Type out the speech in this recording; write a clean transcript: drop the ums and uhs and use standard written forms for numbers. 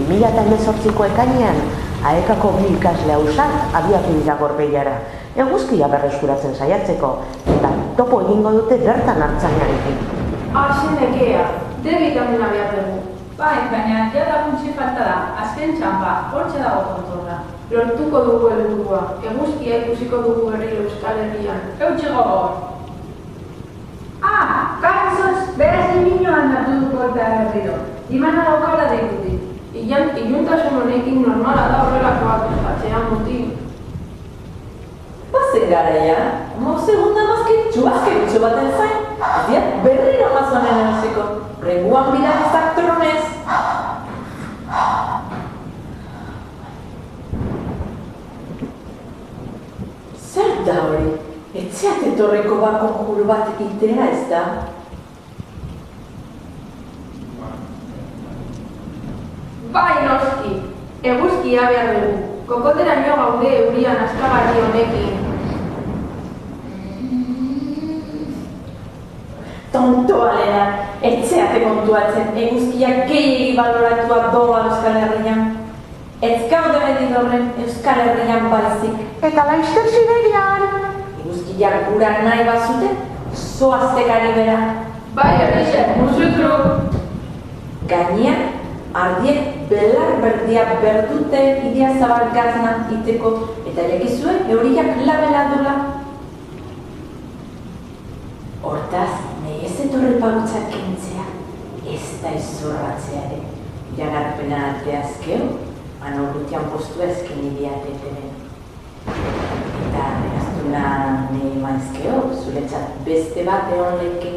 2018ko ekainean, AEKako bi ikasle ausart abiatu dira Gorbeiara, eguzkia berreskuratzen saiatzeko, eta topo egingo dute bertan hartzainarekin. Nekea, D vitamina behar dugu. Bai, baina jada funtsi falta da, azken txampa, hortxe dago kontorra. Lortuko dugu helburua, eguzkia ikusiko dugu berriro Euskal Herrian. Eutxe gogor. Kantzos, beraz niminoan hartu duko eta berriro. Imana daukala deikutik. Iluntasun honekin normala da horrelako bat ospatzea mutin. Bazen garaia, segunda mazketxu baten zain, diat berriro Amazonen erosiko, renguan bilanizak tronez. Zer da hori? Etxeat etorreko konjuru bat itea ez da? Bai noski, eguzkia behar dugu. Kokotera nio gaude eurian askagarri honekin. Tontoa lehena, etxeate kontuatzen, eguzkiak gehiegi baloratua doa Euskal Herrian. Ez gaude bedidorren Euskal Herrian baizik. Eta laizter Siberian! Eguzkiak gura nahi bazute, zoaztekari bera. Bai, Erixe, musutru! Gainean, ardiek belar berdiak berdute idia zabalgazna iteko eta jakizue euriak labela dula. Hortaz, nahi ez etorri pagutzak kentzea, ez da izorratzea ere. Iragarpena arteazkeo, anorrutian postu ezken idiatetenen. Eta eraztuna nahi maizkeo, zuretzat beste bat egon leke.